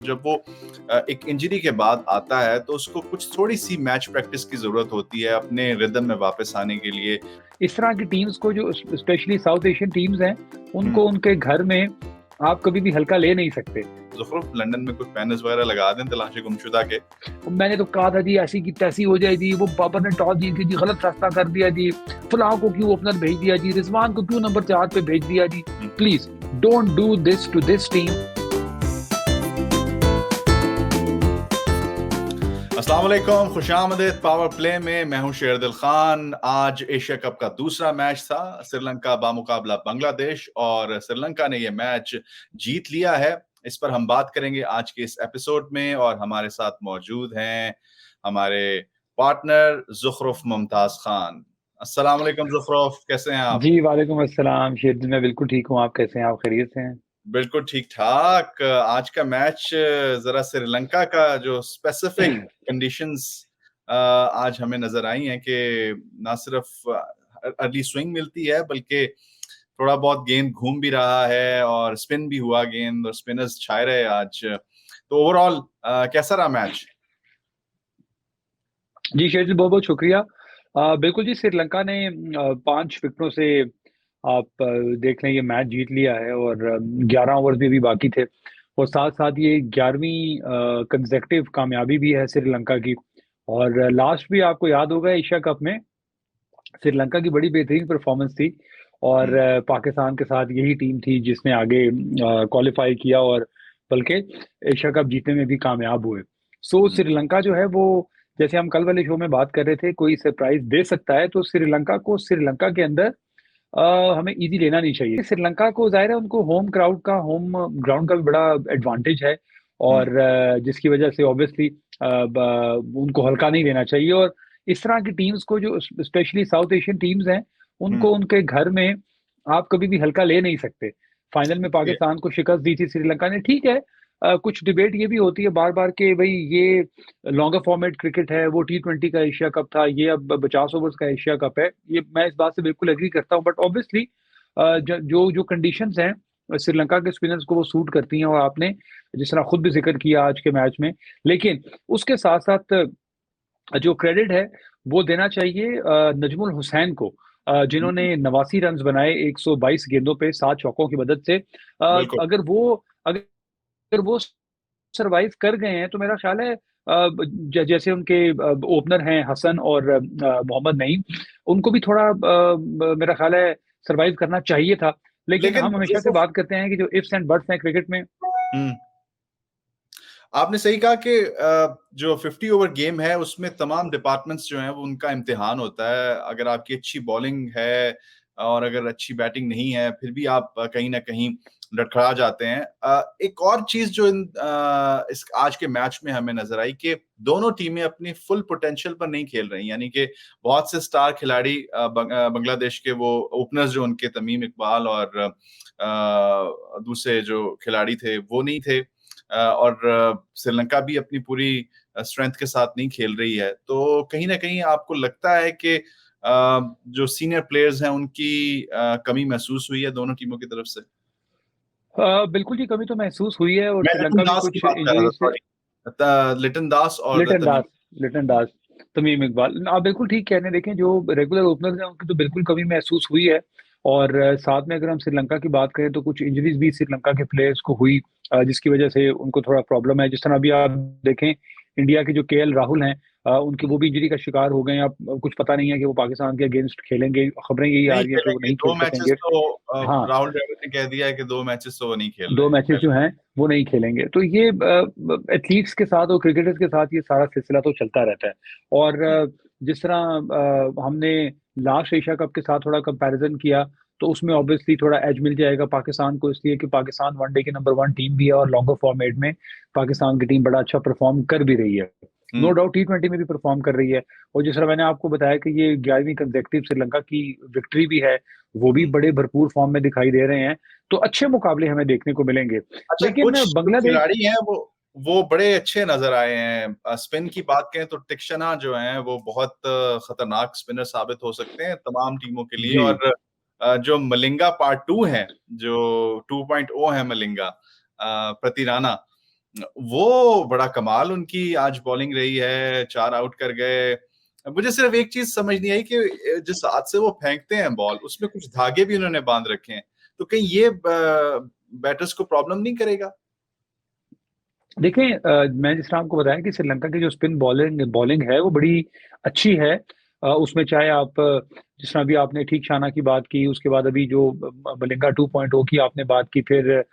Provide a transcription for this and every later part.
जब वो एक इंजरी के बाद आता है तो उसको कुछ थोड़ी-सी मैच प्रैक्टिस की ज़रूरत होती है अपने रिदम में वापस आने के लिए। इस तरह की टीम्स को जो स्पेशली साउथ एशियन टीम्स हैं, हुँ। उनको उनके घर में आप कभी भी हल्का ले नहीं सकते। ज़ुख़रुफ़ लंदन में कुछ बैनर्स वगैरह लगा दें तलाशी गुमशुदा के। मैंने तो कहा था जी ऐसी की तैसी हो जाए जी, वो बाबर ने टॉस जीत के जी गलत फैसला कर दिया जी, फलाँ को क्यों ओपनर भेज दिया जी, रिज़वान को क्यों नंबर 4 पे भेज दिया जी। हुँ। Please don't do this to this team. अस्सलाम वालेकुम, खुशामदीद पावर प्ले में मैं हूं शेरदिल खान। आज एशिया कप का दूसरा मैच था, श्रीलंका बामुकाबला बांग्लादेश और श्रीलंका ने यह मैच जीत लिया है। इस पर हम बात करेंगे आज के इस एपिसोड में और हमारे साथ मौजूद हैं हमारे पार्टनर ज़ुख़रुफ़ मुमताज़ खान। अस्सलाम वालेकुम ज़ुख़रुफ़, कैसे हैं आप? जी, वालेकुम अस्सलाम शेरदिल, मैं बिल्कुल ठीक हूँ, आप कैसे हैं? आप खैरियत से हैं? बिल्कुल ठीक-ठाक। आज का मैच ज़रा श्रीलंका का जो स्पेसिफिक कंडीशंस आज हमें नज़र आई हैं कि ना सिर्फ़ अर्ली स्विंग मिलती है बल्कि थोड़ा बहुत गेंद घूम भी रहा है और स्पिन भी हुआ गेंद और स्पिनर्स छाए रहे आज। तो ओवरऑल कैसा रहा मैच? जी, शेरदिल बहुत-बहुत शुक्रिया। बिल्कुल जी, श्रीलंका ने 5 विकेटों से आप देख लें ये मैच जीत लिया है और 11 ओवर्स भी अभी बाकी थे और साथ-साथ ये 11वीं कंसेक्युटिव कामयाबी भी है श्रीलंका की और लास्ट भी आपको याद होगा एशिया कप में श्रीलंका की बड़ी बेहतरीन परफॉर्मेंस थी और हुँ, पाकिस्तान के साथ यही टीम थी जिसने आगे क्वालीफाई किया और बल्कि एशिया कप जीतने में भी कामयाब हुए। सो हुँ, श्रीलंका जो है वो जैसे हम कल वाले शो में बात कर रहे थे कोई सरप्राइज़ दे सकता है तो श्रीलंका को श्रीलंका के अंदर हमें ईज़ी लेना नहीं चाहिए। श्रीलंका को ज़ाहिर है उनको होम ग्राउंड का भी बड़ा एडवांटेज है हुँ, और जिसकी वजह से ऑब्वियसली उनको हल्का नहीं लेना चाहिए और इस तरह की टीम्स को जो स्पेशली साउथ एशियन टीम्स हैं, हुँ। उनको उनके घर में आप कभी भी हल्का ले नहीं सकते। फाइनल में ये पाकिस्तान को शिकस्त दी थी श्रीलंका ने, ठीक है। कुछ डिबेट ये भी होती है बार-बार कि भई ये लॉन्गर फॉर्मेट क्रिकेट है, वो टी20 का एशिया कप था, ये अब 50 ओवर्स का एशिया कप है। ये मैं इस बात से बिल्कुल एग्री करता हूँ बट ऑब्वियसली ज जो जो कंडीशंस हैं श्रीलंका के स्पिनर्स को वो सूट करती हैं और आपने जिस तरह खुद भी ज़िक्र किया आज के मैच में। लेकिन उसके साथ-साथ जो क्रेडिट है वो देना चाहिए नजमुल हुसैन को हुँ, जिन्होंने 89 रन्स बनाए 122 गेंदों पे 7 चौकों की मदद से। बिल्कुल। अगर वो सर्वाइव कर गए हैं तो मेरा ख्याल है जैसे उनके ओपनर हैं हसन और मोहम्मद नईम, उनको भी थोड़ा मेरा ख्याल है सर्वाइव करना चाहिए था। लेकिन लेकिन हम हमेशा से ज़ुफ़रुफ़ बात करते हैं कि जो इफ्स एंड बट्स हैं क्रिकेट में। हुँ। आपने सही कहा कि जो 50 ओवर गेम है उसमें तमाम डिपार्टमेंट्स जो हैं वो उनका इम्तिहान होता है। अगर आपकी अच्छी बॉलिंग है और अगर अच्छी बैटिंग नहीं है, फिर भी आप कहीं न कहीं लड़खड़ा जाते हैं। एक और चीज़ जो इस आज के मैच में हमें नज़र आई कि दोनों टीमें अपनी फुल पोटेंशियल पर नहीं खेल रही। यानी कि बहुत से स्टार खिलाड़ी बांग्लादेश के वो ओपनर्स जो उनके तमीम इकबाल और दूसरे जो खिलाड़ी थे वो नहीं थे। और श्रीलंका भी अपनी पूरी स्ट्रेंथ के साथ नहीं खेल रही है। तो कहीं न कहीं आपको लगता है कि जो सीनियर प्लेयर्स हैं उनकी कमी महसूस हुई है दोनों टीमों की तरफ से? बिल्कुल जी कमी तो महसूस हुई है और मैं लिटन श्रीलंका भी दास की कुछ बात कर रहा था, इंजरी से। सॉरी। त लिटन दास और लिटन तमीम। दास लिटन दास, तमीम इकबाल। आप बिल्कुल ठीक कह रहे हैं। देखें जो रेगुलर ओपनर्स हैं उनकी तो बिल्कुल कमी महसूस हुई है और साथ में अगर हम श्रीलंका की बात करें तो कुछ इंजरीज़ भी श्रीलंका के प्लेयर्स को हुई जिसकी वजह से उनको थोड़ा प्रॉब्लम है। जिस तरह अभी आप देखें इंडिया के जो केएल राहुल हैं उनकी वो भी इंजरी का शिकार हो गए हैं। अब कुछ पता नहीं है कि वो पाकिस्तान के अगेंस्ट खेलेंगे। खबरें यही आ नहीं रही हैं कि वो खेलेंगे, नहीं 2 खेल मैचेस सकेंगे। तो हाँ। राहुल द्रविड़ ने कह दिया है कि 2 मैचेस तो वो नहीं खेल रहे 2 हैं। मैचेस जो हैं, वो नहीं खेलेंगे। तो ये एथलीट्स के साथ और क्रिकेटर्स के साथ ये सारा सिलसिला तो चलता रहता है। और हुँ, जिस तरह हमने लास्ट एशिया कप के साथ थोड़ा कंपैरिज़न किया, तो उसमें ऑब्वियसली थोड़ा एज मिल जाएगा पाकिस्तान को इसलिए कि पाकिस्तान वनडे की नंबर 1 टीम भी है और लॉन्गर फॉर्मेट में पाकिस्तान की टीम बड़ा अच्छा परफ़ॉर्म कर भी रही है। नो हुँ, डाउट टी20 में भी परफ़ॉर्म कर रही है और जिस तरह मैंने आपको बताया कि ये 11वीं कंसेक्युटिव श्रीलंका की विक्ट्री भी है, वो भी हुँ। बड़े भरपूर फ़ॉर्म में दिखाई दे रहे हैं। तो अच्छे मुकाबले हमें देखने को मिलेंगे। अच्छा, लेकिन कुछ जो बांग्लादेश। खिलाड़ी हैं वो बड़े अच्छे नज़र आए हैं। स्पिन की बात करें तो तीक्षणा जो हैं वो बहुत खतरनाक स्पिनर साबित हो सकते हैं तमाम टीमों के लिए जी। और जो मलिंगा पार्ट 2 हैं, जो 2.0 है मलिंगा प्रति राणा, वो बड़ा कमाल उनकी आज बॉलिंग रही है, 4 आउट कर गए। मुझे सिर्फ एक चीज समझ नहीं आई कि जिस हाथ से वो फेंकते हैं बॉल, उसमें कुछ धागे भी उन्होंने बांध रखे हैं, तो कहीं ये बैटर्स को प्रॉब्लम नहीं करेगा? देखें, मैं जिस तरह आपको बताया कि श्रीलंका की जो स्पिन बॉलिंग बॉलिंग है वो बड़ी अच्छी है। उसमें चाहे आप जिस तरह अभी आपने ठीक शाना की बात की, उसके बाद अभी जो मलिंगा 2.0 की आपने बात की, फिर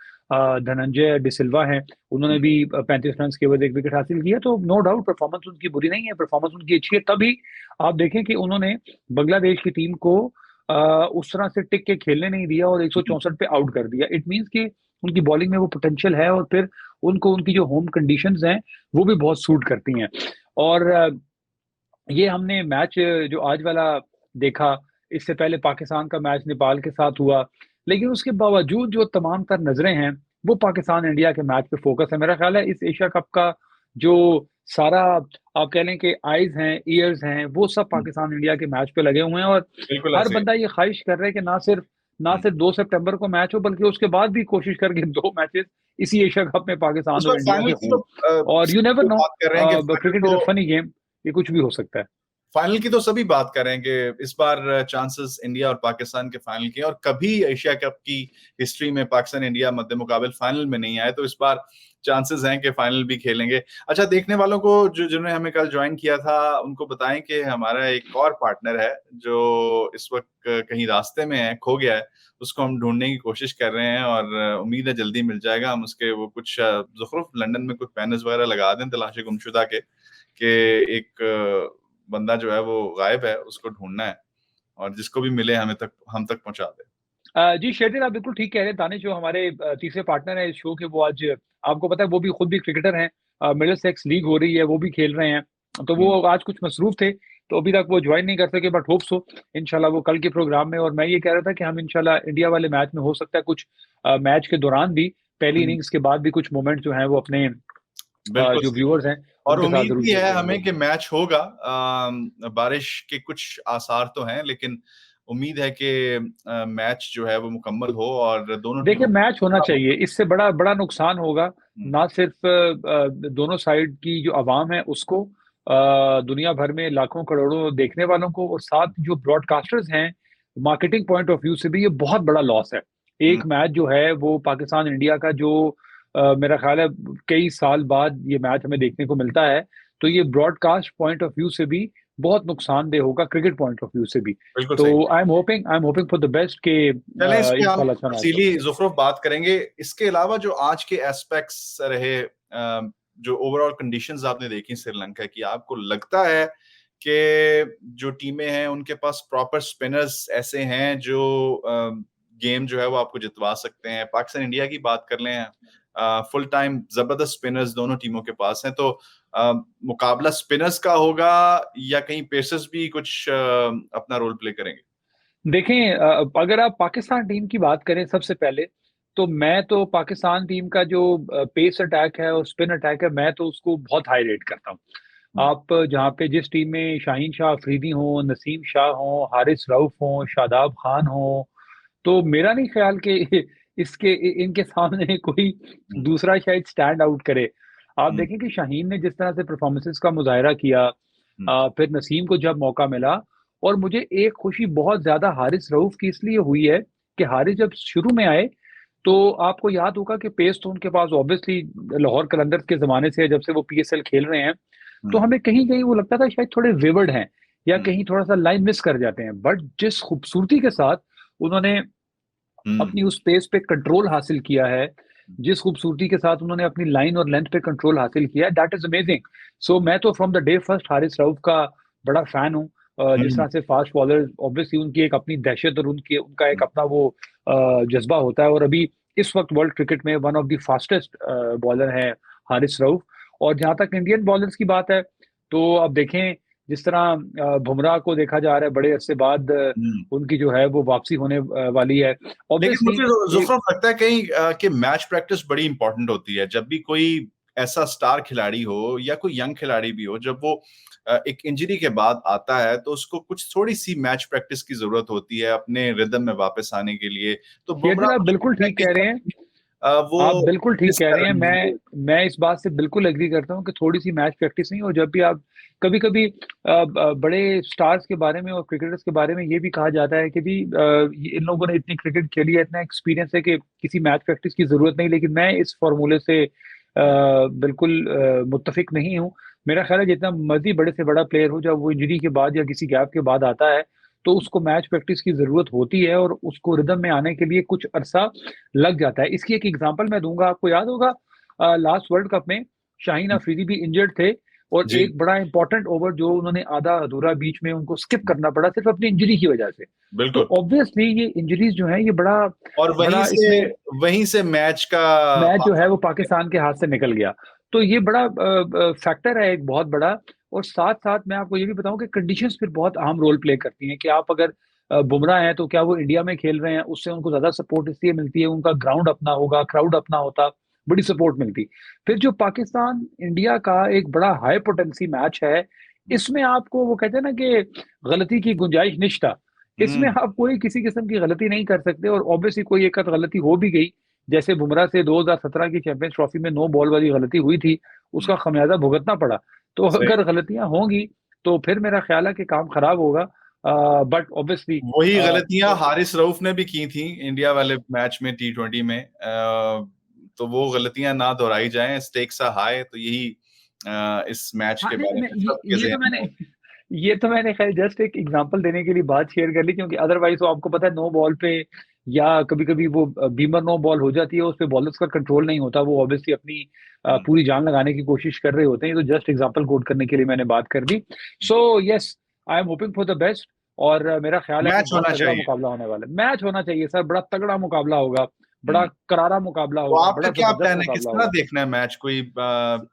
धनंजय डिसिल्वा हैं, उन्होंने भी 35 रन के बाद 1 विकेट हासिल किया। तो नो डाउट परफॉर्मेंस उनकी बुरी नहीं है, परफॉर्मेंस उनकी अच्छी है। तभी आप देखें कि उन्होंने बांग्लादेश की टीम को उस तरह से टिक के खेलने नहीं दिया और 164 पे आउट कर दिया। इट मीन्स कि उनकी बॉलिंग में वो पोटेंशियल है, और फिर उनको उनकी जो होम कंडीशंस हैं वो भी बहुत सूट करती हैं। और ये हमने मैच जो आज वाला देखा, इससे पहले पाकिस्तान का मैच नेपाल के साथ हुआ, लेकिन उसके बावजूद जो तमाम तर नजरें हैं वो पाकिस्तान इंडिया के मैच पे फोकस है। मेरा ख्याल है इस एशिया कप का जो सारा आप कह लें कि आईज हैं, ईयर्स हैं, वो सब पाकिस्तान इंडिया के मैच पे लगे हुए हैं। और बिल्कुल हर ऐसे ही। बंदा ये ख्वाहिश कर रहा है कि ना सिर्फ 2 सितंबर को मैच हो, बल्कि उसके बाद भी कोशिश करके 2 मैचेस इसी एशिया कप में पाकिस्तान उस और वक्त इंडिया के फाइनल की हों। तो और यू नेवर सब नो, बात कर रहे हैं कि cricket is a funny game, ये कुछ भी हो सकता है। फाइनल की तो सभी बात कर रहे हैं कि इस बार चांसेस इंडिया और पाकिस्तान के फाइनल के हैं, और कभी एशिया कप की हिस्ट्री में पाकिस्तान इंडिया मद्दे मुकाबिल फाइनल में नहीं आए, तो इस बार चांसेस हैं कि फाइनल भी खेलेंगे। अच्छा, देखने वालों को जो जिन्होंने हमें कल ज्वाइन किया था उनको बताएं कि हमारा एक और पार्टनर है जो इस वक्त कहीं रास्ते में है, खो गया है। उसको हम ढूंढने की कोशिश कर रहे हैं और उम्मीद है जल्दी मिल जाएगा। हम उसके वो कुछ ज़ुखरुफ लंदन में कुछ बैनर्स वगैरह लगा दें तलाशी गुमशुदा के, कि एक बंदा जो है वो गायब है, उसको ढूंढना है, और जिसको भी मिले हम तक पहुंचा दे। जी शेरदिल, आप बिल्कुल ठीक कह रहे हैं। दानिश जो हमारे तीसरे पार्टनर है इस शो के, वो आज आपको पता है वो भी खुद भी क्रिकेटर हैं। मिडिल सेक्स लीग हो रही है, वो भी खेल रहे हैं। तो वो आज कुछ मसरूफ थे, तो अभी तक वो ज्वाइन नहीं कर सके, बट होप्स हो इंशाल्लाह वो कल के प्रोग्राम में। और मैं ये कह रहा था कि हम इंशाल्लाह इंडिया वाले मैच में हो सकता है कुछ मैच के दौरान भी, पहली हम्म, इनिंग्स के बाद भी कुछ मोमेंट जो हैं वो अपने बिल्कुल जो सही। व्यूअर्स हैं और उनके साथ उम्मीद जरूर भी शेयर है करेंगे। हमें कि मैच होगा। बारिश के कुछ आसार तो हैं, लेकिन उम्मीद है कि मैच जो है वो मुकम्मल हो और दोनों देखिए, टीमों मैच होना को। चाहिए, इससे बड़ा बड़ा नुकसान होगा हम्म, ना सिर्फ दोनों साइड की जो आवाम है उसको, दुनिया भर में लाखों करोड़ों देखने वालों को, और साथ जो ब्रॉडकास्टर्स हैं, मार्केटिंग पॉइंट ऑफ व्यू से भी ये बहुत बड़ा लॉस है। हम्म, एक मैच जो है वो पाकिस्तान इंडिया का जो मेरा ख्याल है कई साल बाद ये मैच हमें देखने को मिलता है, तो ये ब्रॉडकास्ट पॉइंट ऑफ व्यू से भी बहुत नुकसानदेह होगा, क्रिकेट पॉइंट ऑफ व्यू से भी। बिल्कुल तो सही। आई am hoping for the best के चलें, इस पे हम इंशाल्लाह अच्छा मैच हो। तफसीली ज़ुखरुफ बात करेंगे। इसके अलावा जो आज के एस्पेक्ट्स रहे, जो ओवरऑल कंडीशंस आपने देखी श्रीलंका की, आपको लगता है कि जो टीमें हैं उनके पास प्रॉपर स्पिनर्स ऐसे हैं जो गेम जो है वो आपको जितवा सकते हैं? पाकिस्तान इंडिया की बात कर लें, फुल टाइम जबरदस्त स्पिनर्स दोनों टीमों के पास हैं, तो मुकाबला स्पिनर्स का होगा या कहीं पेसर्स भी कुछ अपना रोल प्ले करेंगे? देखें, अगर आप पाकिस्तान टीम की बात करें सबसे पहले, तो मैं तो पाकिस्तान टीम का जो पेस अटैक है और स्पिन अटैक है, मैं तो उसको बहुत हाई रेट करता हूँ। हम्म, आप जहाँ पे जिस टीम में शाहीन शाह अफरीदी हो, नसीम शाह हो, हारिस रऊफ हो, शादाब खान हो, तो मेरा नहीं ख्याल कि इसके इनके सामने कोई हम्म, दूसरा शायद स्टैंड आउट करे। आप हम्म, देखें कि शाहीन ने जिस तरह से परफॉर्मेंसेस का मुजाहरा किया, हम्म, फिर नसीम को जब मौका मिला, और मुझे एक खुशी बहुत ज्यादा हारिस रऊफ की इसलिए हुई है कि हारिस जब शुरू में आए, तो आपको याद होगा कि पेस तो उनके पास ऑब्वियसली लाहौर कलंदर्स के जमाने से है, जब से वो पीएसएल खेल रहे हैं। तो हम्म, हमें कहीं कहीं वो लगता था शायद थोड़े वेवर्ड हैं, या हम्म, कहीं थोड़ा सा लाइन मिस कर जाते हैं, बट जिस खूबसूरती के साथ उन्होंने हम्म, अपनी उस पेस पे कंट्रोल हासिल किया है, जिस खूबसूरती के साथ उन्होंने अपनी लाइन और लेंथ पे कंट्रोल हासिल किया है, दैट इज अमेजिंग। सो मैं तो from the day first Haris Rauf का बड़ा फैन हूँ। जिस हम्म, तरह से फास्ट बॉलर, ऑब्वियसली उनकी एक अपनी दहशत और उनकी उनका एक हम्म, अपना वो जज्बा होता है, और अभी इस वक्त वर्ल्ड क्रिकेट में one of the fastest bowler है हारिस रऊफ। और जहां तक इंडियन बॉलर्स की बात है, तो अब देखें जिस तरह बुमराह को देखा जा रहा है बड़े अरसे बाद, हम्म। उनकी जो है वो वापसी होने वाली है लेकिन ऑब्वियसली। मुझे जुफरत लगता है कहीं कि मैच प्रैक्टिस बड़ी इंपॉर्टेंट होती है। जब भी कोई ऐसा स्टार खिलाड़ी हो या कोई यंग खिलाड़ी भी हो, जब वो एक इंजरी के बाद आता है, तो उसको कुछ थोड़ी सी मैच प्रैक्टिस की जरूरत होती है अपने रिदम में वापस आने के लिए। तो शेरदिल, बुमराह आप मुझे बिल्कुल लगता है ठीक कि कह रहे हैं। वो आप बिल्कुल ठीक मिस कह कर रहे हैं। रहे हैं। मैं इस बात से बिल्कुल एग्री करता हूँ कि थोड़ी सी मैच प्रैक्टिस नहीं, और जब भी आप कभी कभी बड़े स्टार्स के बारे में और क्रिकेटर्स के बारे में ये भी कहा जाता है कि भी इन लोगों ने इतनी क्रिकेट खेली है, इतना एक्सपीरियंस है कि किसी मैच प्रैक्टिस की जरूरत नहीं, लेकिन मैं इस फॉर्मूले से बिल्कुल मुत्तफिक नहीं हूँ। मेरा ख्याल है जितना मर्जी बड़े से बड़ा प्लेयर हो, जब वो इंजरी के बाद या किसी गैप के बाद आता है तो उसको मैच प्रैक्टिस की जरूरत होती है, और उसको रिदम में आने के लिए कुछ अरसा लग जाता है। इसकी एक एग्जांपल मैं दूंगा, आपको याद होगा लास्ट वर्ल्ड कप में शाहीन अफरीदी भी इंजर्ड थे, और जी, एक बड़ा इंपॉर्टेंट ओवर जो उन्होंने आधा अधूरा बीच में उनको स्किप करना पड़ा सिर्फ अपनी इंजरी की वजह से। तो बिल्कुल। ऑब्वियसली ये इंजरीज जो है ये बड़ा और बड़ा इसमें वहीं से मैच का मैच जो है पासा वो निकल गया। पाकिस्तान के हाथ से निकल गया। तो ये बड़ा फैक्टर है एक बहुत बड़ा। और साथ साथ मैं आपको ये भी बताऊं कि कंडीशंस फिर बहुत अहम रोल प्ले करती हैं कि आप अगर बुमराह हैं तो क्या वो इंडिया में खेल रहे हैं, उससे उनको ज्यादा सपोर्ट इसलिए मिलती है, उनका ग्राउंड अपना होगा, क्राउड अपना होता, बड़ी सपोर्ट मिलती। फिर जो पाकिस्तान इंडिया का एक बड़ा हाई पोटेंसी मैच है, इसमें आपको वो कहते हैं ना कि गलती की गुंजाइश निश्ता, इसमें हम्म। आप कोई किसी किस्म की गलती नहीं कर सकते। और ऑब्वियसली कोई एक आध गलती हो भी गई, जैसे बुमराह से 2017 की चैंपियंस ट्रॉफी में नो बॉल वाली गलती हुई थी, हम्म, उसका खमियाजा भुगतना पड़ा। तो सही। अगर गलतियां होंगी तो फिर मेरा ख्याल है कि काम खराब होगा। बट ऑब्वियसली वही गलतियां हारिस रऊफ ने भी की थी इंडिया वाले मैच में, T20 में। तो वो गलतियां ना दोहराई जाएं, स्टेक्स आर हाई, तो यही इस मैच हाँ के नहीं, बारे में सबके ये तो जहन में मैंने हो। ये तो मैंने खैर जस्ट एक एग्जांपल देने के लिए बात शेयर कर ली, क्योंकि अदरवाइज तो आपको पता है नो बॉल पे या कभी कभी वो बीमर नो बॉल हो जाती है, उस पे बॉलर्स का कंट्रोल नहीं होता, वो ऑब्वियसली अपनी हम्म। पूरी जान लगाने की कोशिश कर रहे होते हैं। ये तो जस्ट एग्जांपल कोट करने के लिए मैंने बात कर दी। So yes, I am hoping for the best. और मेरा ख्याल है कि मैच बहुत होना तगड़ा चाहिए। मुकाबला होने वाला है, मैच होना चाहिए सर, बड़ा तगड़ा मुकाबला होगा, बड़ा हम्म। करारा मुकाबला तो होगा, आपका बड़ा क्या जबरदस्त प्लान है, किस मुकाबला तरह होगा। देखना है मैच? कोई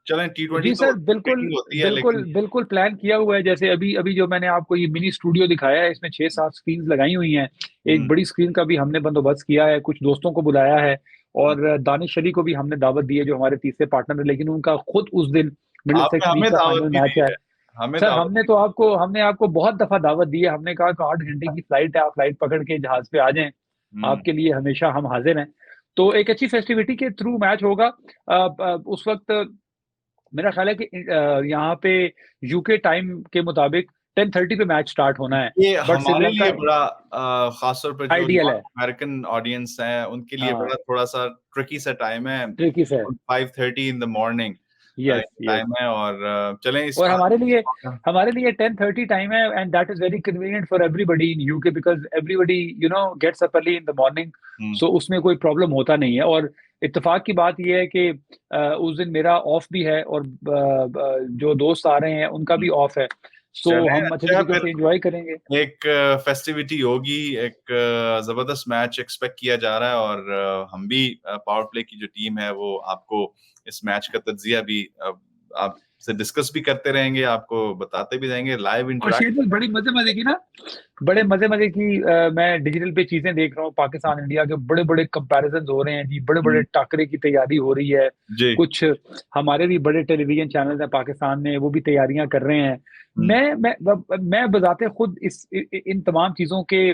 चलें, T20 जी तो सर, बिल्कुल मीटिंग होती है, बिल्कुल लेकिन बिल्कुल प्लान किया हुआ है। जैसे अभी अभी जो मैंने आपको ये मिनी स्टूडियो दिखाया है, इसमें 6-7 स्क्रीन लगाई हुई हैं। एक हम्म, बड़ी स्क्रीन का भी हमने बंदोबस्त किया है, कुछ दोस्तों को बुलाया है, हम्म। और दानिश अली को भी हमने दावत दी है जो हमारे तीसरे पार्टनर है, लेकिन उनका खुद उस दिन आपने मिडिलसेक्स लीग हमें का दावत फाइनल भी मैच दी है। है। हमें सर दावत दी। हमने आपको बहुत दफा दावत दी है, हमने कहा कि 8 घंटे की फ्लाइट है, आप फ्लाइट पकड़ के जहाज पे आ जाएं, हम्म। आपके लिए हमेशा हम हाजिर हैं। तो एक अच्छी फेस्टिविटी के थ्रू मैच होगा। उस वक्त मेरा ख्याल है कि यहाँ पे यूके टाइम के मुताबिक 10:30 पे मैच स्टार्ट होना है। ये बट हमारे श्रीलंका लिए बड़ा खासतौर पर जो आइडियल नॉर्थ है। अमेरिकन ऑडियंस है उनके लिए हाँ, बड़ा थोड़ा सा ट्रिकी सा टाइम है। ट्रिकी से। 5:30 इन the morning yes yes. Time है, और चलें इस और बार। हमारे लिए 10:30 टाइम है, and that is very convenient for everybody in UK, because everybody gets up early in the morning. Hmm, so उसमें कोई प्रॉब्लम होता नहीं है। और इत्तेफाक की बात यह है कि उस दिन मेरा ऑफ भी है, और जो दोस्त आ रहे हैं उनका हम्म। भी ऑफ है। सो चलें, हम अच्छे अच्छा तरीके फिर से एंजॉय करेंगे। एक फेस्टिविटी होगी, एक जबरदस्त मैच एक्सपेक्ट किया जा रहा है, और हम भी पावर प्ले की जो टीम है वो आपको इस मैच का तज्जिया भी आपसे डिस्कस भी करते रहेंगे, आपको बताते भी रहेंगे, लाइव और इंटरेक्ट शेर बड़ी मजे मजे की ना, बड़े मजे मजे की मैं डिजिटल पे चीजें देख रहा हूँ, पाकिस्तान इंडिया के बड़े बड़े कंपैरिजन हो रहे हैं जी, बड़े बड़े टाकरे की तैयारी हो रही है। जी। कुछ हमारे भी बड़े टेलीविजन चैनल हैं पाकिस्तान में, वो भी तैयारियां कर रहे हैं। हम्म, मैं बजाते खुद इन तमाम चीजों के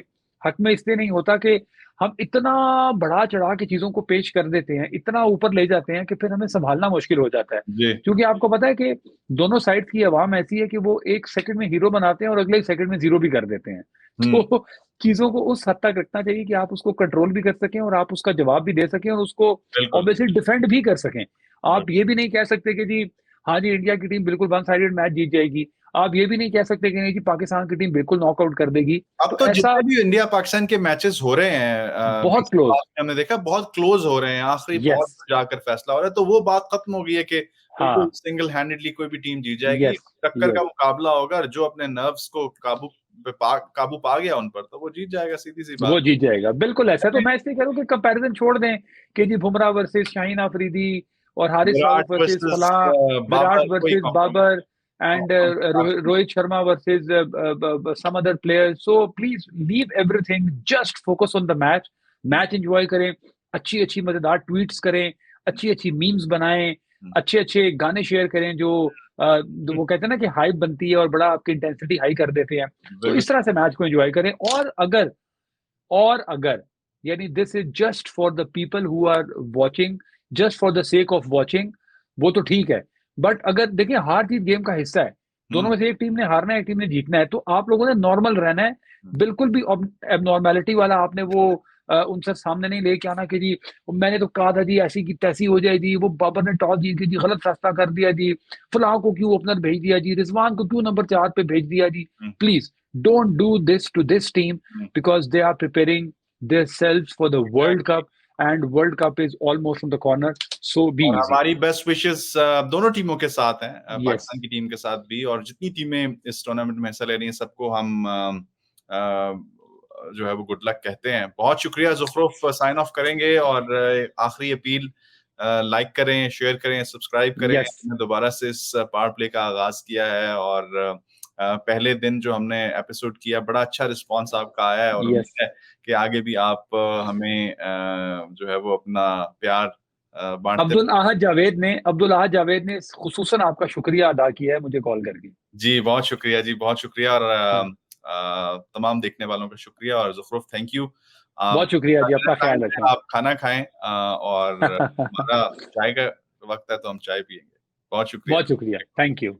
हक में इसलिए नहीं होता कि हम इतना बढ़ा चढ़ा के चीजों को पेश कर देते हैं, इतना ऊपर ले जाते हैं कि फिर हमें संभालना मुश्किल हो जाता है। जी। क्योंकि आपको पता है कि दोनों साइड की आवाम ऐसी है कि वो एक सेकंड में हीरो बनाते हैं और अगले सेकंड में जीरो भी कर देते हैं। हम्म, तो चीजों को उस हद तक रखना चाहिए कि आप उसको कंट्रोल भी कर सकें, और आप उसका जवाब भी दे सकें, और उसको बिल्कुल। ऑब्वियसली डिफेंड भी कर सकें। बिल्कुल। आप ये भी नहीं कह सकते कि जी हाँ जी इंडिया की टीम बिल्कुल वन साइडेड मैच जीत जाएगी। आप ये भी नहीं कह सकते कि नहीं जी पाकिस्तान की टीम बिल्कुल नॉकआउट कर देगी। अब तो तो ऐसा जितने भी इंडिया पाकिस्तान के मैचेस हो रहे हैं बहुत बीच क्लोज। में हमने देखा बहुत क्लोज हो रहे हैं, आखिरी यस। बॉल पर जाकर फैसला हो रहा है, तो वो बात खत्म हो गई है कि बिल्कुल हाँ। सिंगल हैंडेडली कोई भी टीम जीत जाएगी। यस टक्कर का यस। मुकाबला होगा, और जो अपने नर्व्स को काबू पा गया उन पर, तो वो जीत जाएगा, सीधी सी बात। वो जीत जाएगा, बिल्कुल ऐसा। तो मैं इसलिए कह रहा हूँ कि कंपैरिजन छोड़ दें कि जी बुमराह वर्सेस शाहीन अफरीदी, और हारिस विराट राउफ वर्सेस वर्सेस फलां, विराट बाबर, कोई versus Babar, and compromise. Rohit Sharma versus some other players. So please leave everything, just focus on the match. Match enjoy करें, अच्छी अच्छी मजेदार ट्वीट्स करें, अच्छी अच्छी मीम्स बनाएं, अच्छे अच्छे गाने शेयर करें जो वो कहते हैं ना कि हाइप बनती है और बड़ा आपकी इंटेंसिटी हाई कर देते हैं। तो बिल्कुल। इस तरह से मैच को एंजॉय करें। और अगर यानी this is just for the people who are watching, just for the sake of watching, वो तो ठीक है। बट अगर देखिए हार जीत गेम का हिस्सा है, दोनों में से एक टीम ने हारना है, एक टीम ने जीतना है, तो आप लोगों ने नॉर्मल रहना है। बिल्कुल भी एबनॉर्मेलिटी वाला आपने वो उनसे सामने नहीं लेके आना कि जी मैंने तो कहा था जी ऐसी की तैसी हो जाए जी, वो बाबर ने टॉस जीत के जी गलत फैसला कर दिया जी, फलां को क्यों ओपनर भेज दिया जी, रिजवान को क्यों नंबर 4 पे भेज दिया जी। Please don't do this to this team, because they are preparing their selves for the world cup, and world cup is almost on the corner, so be और इजी। हमारी बेस्ट विशेस दोनों टीमों के साथ हैं, यस, पाकिस्तान की team के साथ भी, और जितनी टीमें इस टूर्नामेंट में हिस्सा ले रही हैं सबको हम जो है वो गुड लक कहते हैं। बहुत शुक्रिया ज़ुखरुफ, साइन ऑफ करेंगे और आखिरी अपील, लाइक करें, शेयर करें, सब्सक्राइब करें। यस, हमने दोबारा से इस पावर प्ले का आगाज किया है और पहले दिन जो हमने एपिसोड किया बड़ा अच्छा रिस्पांस आपका आया है, और यस। उम्मीद है कि आगे भी आप हमें जो है वो अपना प्यार बांटते। अब्दुल अहद जावेद ने खुसूसन आपका शुक्रिया अदा किया है मुझे कॉल करके। जी बहुत शुक्रिया जी, बहुत शुक्रिया, और तमाम देखने वालों का शुक्रिया, और ज़ुखरुफ थैंक यू। आप बहुत शुक्रिया जी, अपना ख्याल रखें। आप खाना खाएं, और हमारा चाय का वक्त है तो हम चाय पियेंगे। बहुत शुक्रिया। बहुत शुक्रिया, थैंक यू।